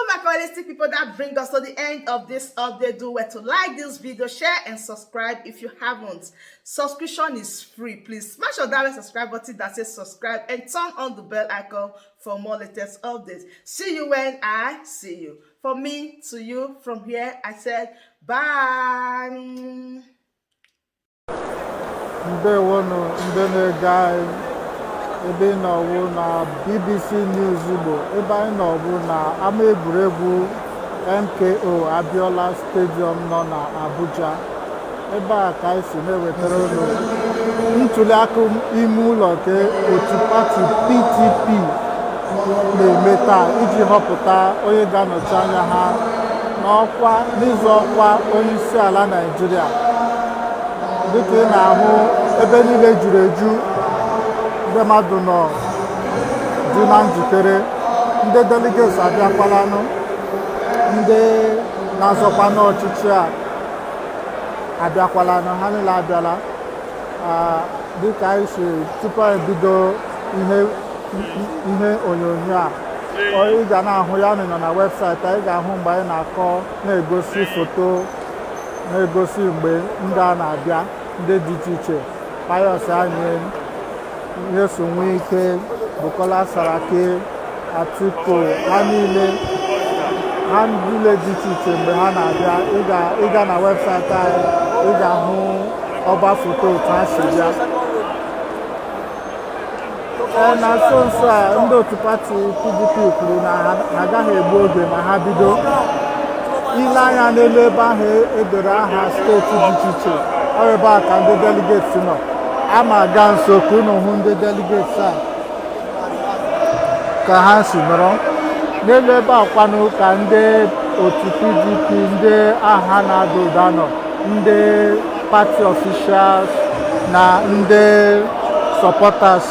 my quality people, that bring us to the end of this update. Do well to like this video, share and subscribe if you haven't. Subscription is free. Please smash on that red subscribe button that says subscribe and turn on the bell icon for more latest updates. See you when I see you. From me to you, from here I said bye. Ndewonu ndene guy ebe nọwụ na BBC News Igbo ebe anyị nọwụ na ama egwuregwu MKO Abiola Stadium nọ na Abuja ebe a ka anyị si na-ewetara unu ntuliaka ime ụlọ nke otu pati PTP na-eme taa iji họpụta onye ga-anọchi anya ha n'ọkwa n'ịzọ ọkwa onye isi ala Naịjirịa. Dịka ị na-ahụ ebe niile juru eju, ndị mmadụ nọ dị na njikere, ndị delegates abịakwalanụ, ndị na-azọkwa n'ọchịchị a abịakwalanụ, ha niile abịala. Dịka anyị si tupu anyị bido ihe onyonyo a, ị ga na-ahụ ya nọ na webụsaịtị, anyị ga-ahụ mgbe anyị na-akọ na-egosi foto na-egosi mgbe ndị a na-abịa, ndị dị iche iche, Pius anyị, Nyeso Wike, Bukola Saraki, Atiku, ha niile dị iche iche mgbe ha na-abịa. Ịga na webụsaịtị anyị, ị ga-ahụ ọba foto otu ha si bịa. Na nso nso a, ndị otu pati PDP kwuru na ha agaghị egbu oge ma ha bido. Ile anya n'elu ebe ahụ edere aha steeti dị iche iche, ọ ebe a ka ndị delegates nọ. A ma aga nso ka unu hụ ndị delegates a ka ha si nọrọ. N'elu ebe a kwanụ ka ndị otu PDP, ndị agha na-ada ụda nọ, ndị party officials na ndị supporters,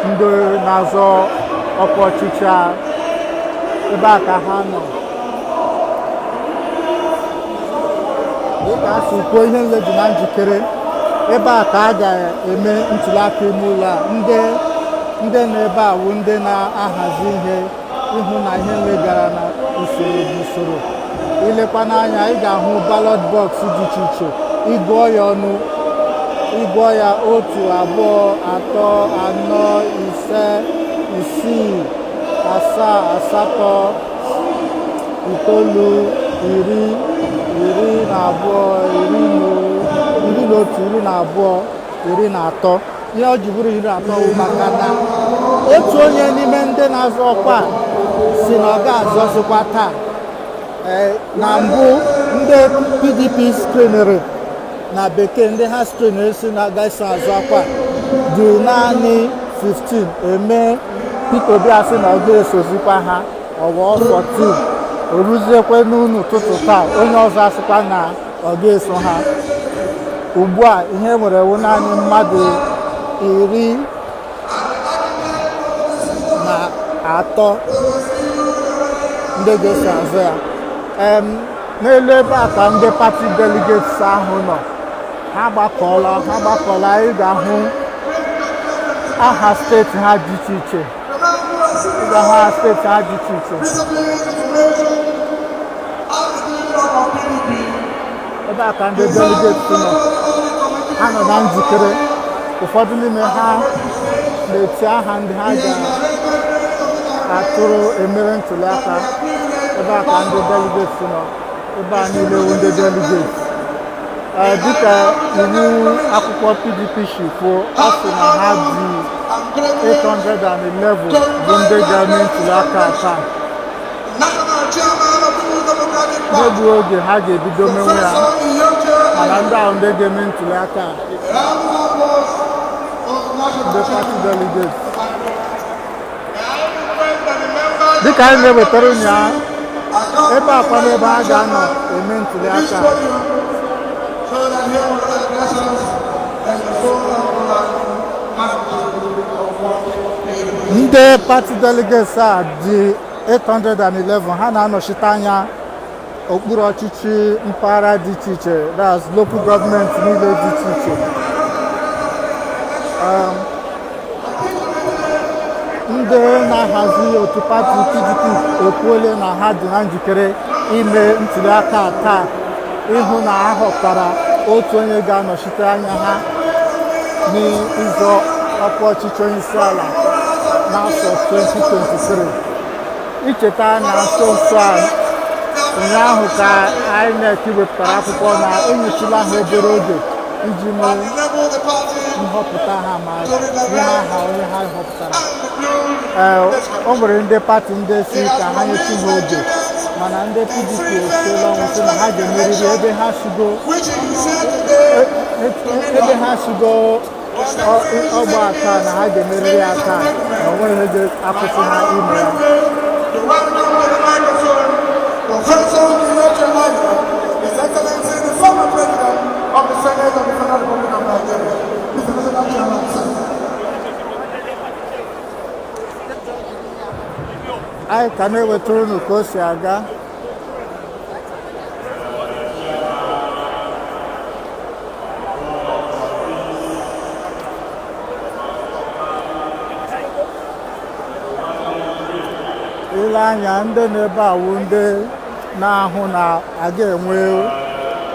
ndị na-azọ ọkwa ọchịchị a, ebe a ka ha nọ. Dịka a si kwuo, ihe niile dị na njikere. Ebe a ka a ga-eme ntuliaka ime ụlọ a. Ndị nọ ebe a bụ ndị na-ahazi ihe, ịhụ na ihe niile gara na usoro. Ilekwa n'anya, ị ga-ahụ ballot box dị iche iche. Ịgụọ ya ọnụ, ịgụọ ya 1, 2, 3, 4, 5, 6, 7, 8, 9, 10, 10, 11, 12, 13. Ihe o ji bụrụ 13 bụ maka na otu onye n'ime ndị na-azọ ọkwa si na ọ ga-azọzikwa taa. Na mbụ, ndị PDP skrinere na bekee, ndị ha skrinere si na agaghị azọ ọkwa dị naanị 15. Eme Peter Obi asị na ọ ga-esozikwa ha, ọwa 14. O ruziekwe n'ụlọ ụtụtụ taa, onye ọzọ asịkwa na ọ ga-eso ha. Ugbu a, ihe nwere ewu naanị mmadụ 13 ndị ga-eso azụ ya. N'elu ebe a ka ndị pati delegates ahụ nọ. Ha gbakọla. Ị ga-ahụ aha steeti ha dị iche iche. Ebe a ka ndị delegates nọ. Ha nọ na njikere. Ụfọdụ n'ime ha na-eti aha ndị ha ga-atụrụ emere ntuliaka. Ebe a ka ndị delegates nọ. Ebe a niile wụ ndị delegates. Dịka iwu akwụkwọ PDP si kwuo, ọ sị na ha dị 811 bụ ndị ga-eme ntuliaka taa. N'egbu oge ha ga-ebido menwe ya, mana ndị ahụ ndị ga-eme ntuliaka ndị pati delegates. Dịka anyị na-ewetara ụnyaahụ, ebe akwa n'ebe ha ga-anọ eme ntuliaka. Ndị pati delegates a dị 811. Ha na-anọchite anya okpuru ọchịchị mpaghara dị iche iche, that's local government niile dị iche iche. ndị na-ahazi otu pati PDP ekwuole na ha dị na njikere ime ntụliaka taa ịhụ na a họpụtara otu onye ga-anọchite anya ha n'ịzọ ọkwa ọchịchị onyeisi ala n'afọ 2023. Icheta na nso nso a ụnyaahụ ka INEC wepụtara akwụkwọ na enyochila ha obere oge iji mee nhọpụta ha ma nye aha onye ha họpụtara. O nwere ndị pati ndị si ka ha nyechi ha oge, mana ndị PDP esiela ọnwụ sị na ha ga-emeriri ebe ha sigo ọgba aka na ha ga-emeriri aka na onweghị ihe ga-akwụsị ha ime ya. Professor His Excellency, the former President of the Senate of the Federal Republic of Nigeria, Mr. National Chairman, sir. Anyị ka na-ewetara unu ka o si aga. Ile anya ndị na-ebe awụ ndị na-ahụ na a ga-enwe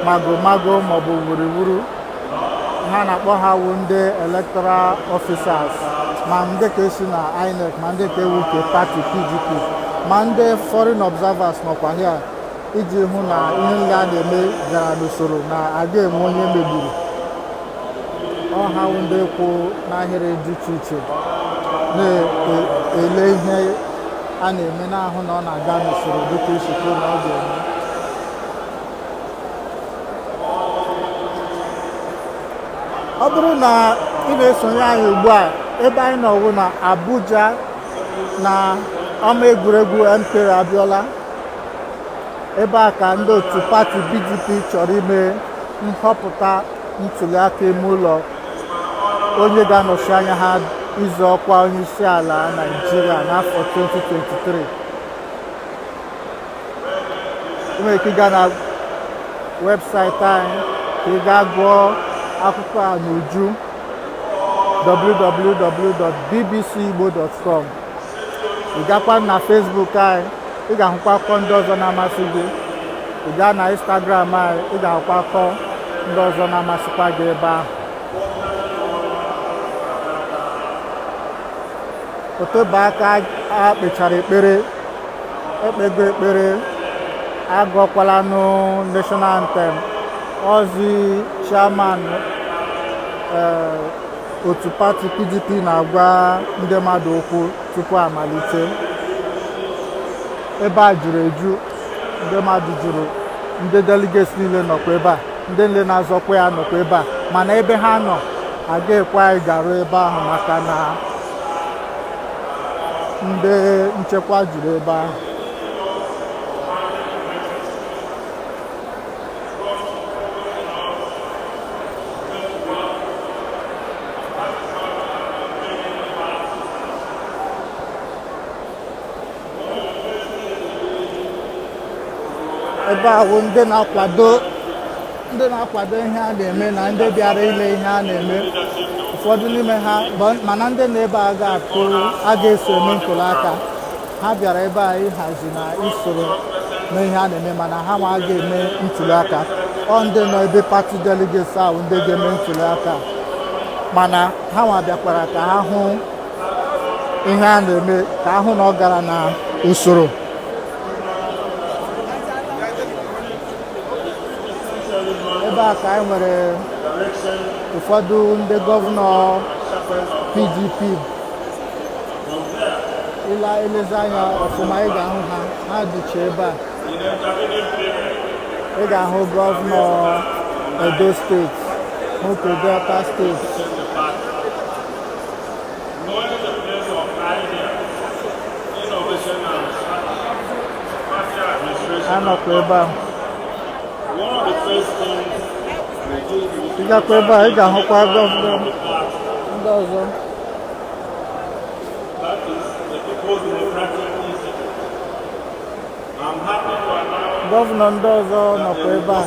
magomago maọbụ wuruwuru, ha na-akpọ ha wụ ndị electoral officers, ma ndị ka esi na INEC ma ndị ka ewu nke pati PDP ma ndị foreign observers nọkwa ya iji hụ na ihe ndị a na-eme gara n'usoro na a ga-enwe onye megburu. Ọha wụ ndị kwụ n'ahịrị dị iche iche na-ele ihe a na-eme n'ahụ na ọ na-aga n'usoro dịka isikwu na ọ ga-eme. Ọ bụrụ na ị na-esonye anyị ugbu a, ebe anyị nọwụ na Abuja na ama egwuregwu MK Abiola, ebe a ka ndị otu pati PDP chọrọ ime nhọpụta ntụliaka ime ụlọ onye ga-anọchi anya ha ịzọ ọkwa onyeisi ala Naịjirịa n'afọ 2023. Ị nwere ike ịga na webụsaịtị anyị ka ị gaa gụọ akụkọ a n'uju www.bbcigbo.com. Ị gakwa na Facebook anyị, ị ga-ahụkwa akụkọ ndị ọzọ na-amasị gị. Ị gaa na Instagram anyị, ị ga-ahụkwa akụkọ ndị ọzọ na-amasịkwa gị ebe ahụ. Otebe aka a kpechara ekpere, ekpego ekpere, agụọkwala nụ national anthem. Ozi chairman otu pati PDP na-agwa ndị mmadụ okwu tupu amalite. Ebe a juru eju, ndị mmadụ juru, ndị delegates niile nọkwa ebe a, ndị niile na-azọkwa ya nọkwa ebe a, mana ebe ha nọ agaghịkwa anyị garuo ebe ahụ maka na ndị nchekwa juru ebe ahụ. Ebe ahụ ndị na-akwado ihe a na-eme na ndị bịara ile ihe a na-eme. Ụfọdụ n'ime ha mana ndị na-ebe a ga-eso eme ntụliaka, ha bịara ebe a ịhazi na isoro mee ihe a na-eme, mana ha ma ga-eme ntụliaka. Ọ ndị nọ ebe pati delegates ahụ ndị ga-eme ntụliaka, mana ha nwa bịakwara ka ha hụ ihe a na-eme, ka ha hụ na ọ gara na usoro. Ebe a ka anyị nwere ụfọdụ ndị gọvanọ PDP. Ilezi anya ọfụma ị ga-ahụ ha dịcha ebe a. Ị ga-ahụ gọvanọ Edo steeti, Moto Delta steeti, ha nọkwa ebe a. Ị gakwa ebe a, ị ga-ahụkwa gọvanọ ndị ọzọ. Gọvanọ ndị ọzọ nọkwa ebe a.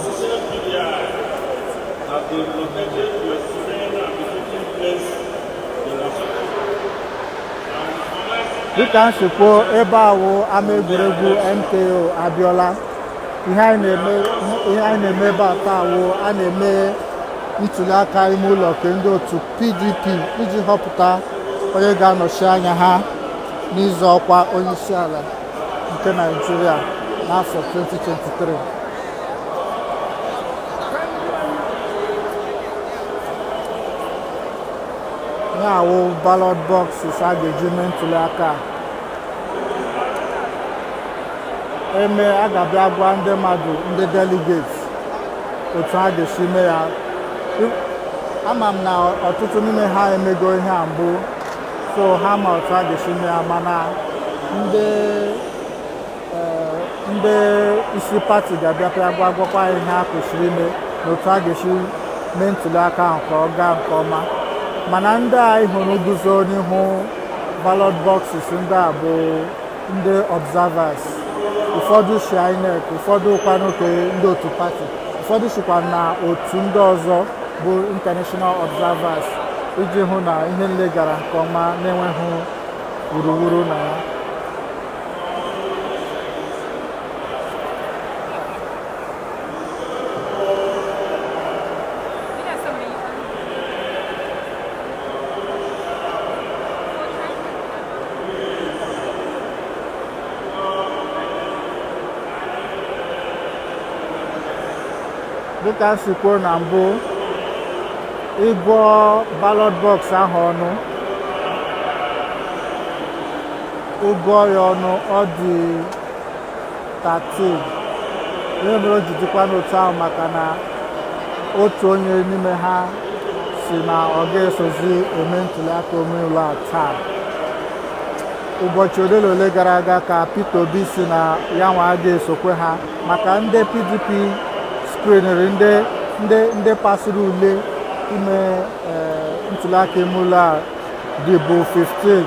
dịka nsikwo ebe awụ ama egwuregwu MKO Abiola. Ihe anyị na-eme ebe a taa awụ a na-eme ntụliaka ime ụlọ nke ndị otu PDP iji họpụta onye ga-anọchi anya ha n'ịzọ ọkwa onyeisiala nke Naịjirịa n'afọ 2023. Ihe awụ ballot boxes a ga-eji mee ntụliaka a ga-abịa gwa ndị mmadụ ndị delegates otu ha ga-esi mee ya. Ama m na ọtụtụ n'ime ha emego ihe a mbụ, so ha ma otu ha ga-esi mee ya, mana ndị isi pati ga-abịapịa gwakwa ihe ha kwesịrị ime na otu ha ga-esi mee ntụliaka ahụ ka ọ gaa nke ọma. Mana ndị a ịhụrụ guzo n'ihu ballot boxes ndị a bụ ndị observers. Ụfọdụ si INEC, ụfọdụ kwanụ nke ndị otu pati, ụfọdụ sikwa na otu ndị ọzọ bụ international observers iji hụ na ihe niile gara nke ọma na-enweghị wuruwuru na ya. Dịka m si kwuo na mbụ, ịgụọ ballot box ahụ ọnụ, ịgụọ ya ọnụ, ọ dị 13. Ihe mere o ji dịkwa n'otu ahụ maka na otu onye n'ime ha si na ọ ga-esozi eme ntụliaka omenala a taa. Ụbọchị ole na ole gara aga ka Peter Obi si na ya nwa a ga-esokwe ha maka ndị PDP screenere ndị pasịrị ule ime ntụliaka ime ụlọ a dịbụ 15,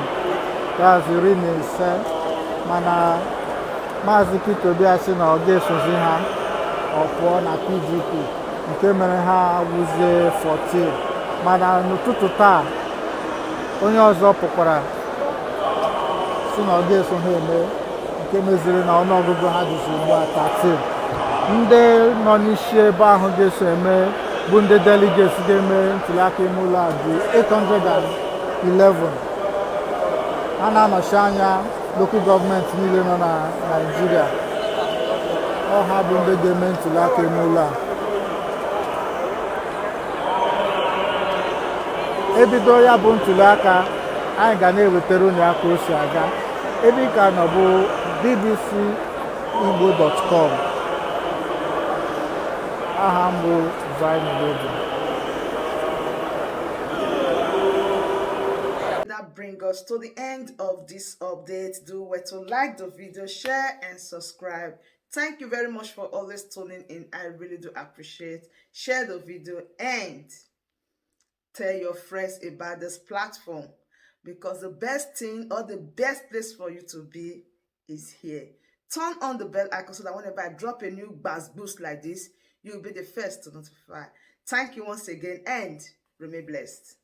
that's 15, mana Maazị Peter Obi asị na ọ ga-esozi ha ọ pụọ na PDP, nke mere ha wụzie 14. Mana n'ụtụtụ taa onye ọzọ pụkwara si na ọ ga-eso ha eme, nke meziri na ọnụọgụgụ ha dịzi ugbu a 13. Ndị nọ n'isi ebe ahụ ga-eso eme bụ ndị delegates ga-eme ntụliaka ime ụlọ a dị 811. Ha na-anọchi anya local gọọmenti niile nọ na Naịjirịa. Ọ ha bụ ndị ga-eme ntụliaka ime ụlọ a. Ebido ya bụ ntụliaka, anyị ga na-ewetara unu ya ka o si aga. Ebe ị ka nọ bụ bbcigbo.com. Aha m bụ Wike. That brings us to the end of this update. Do well to like the video, share and subscribe. Thank you very much for always tuning in. I really do appreciate. Share the video and tell your friends about this platform, because the best thing or the best place for you to be is here. Turn on the bell icon so that whenever I drop a new boost like this, you'll be the first to notify. Thank you once again and remain blessed.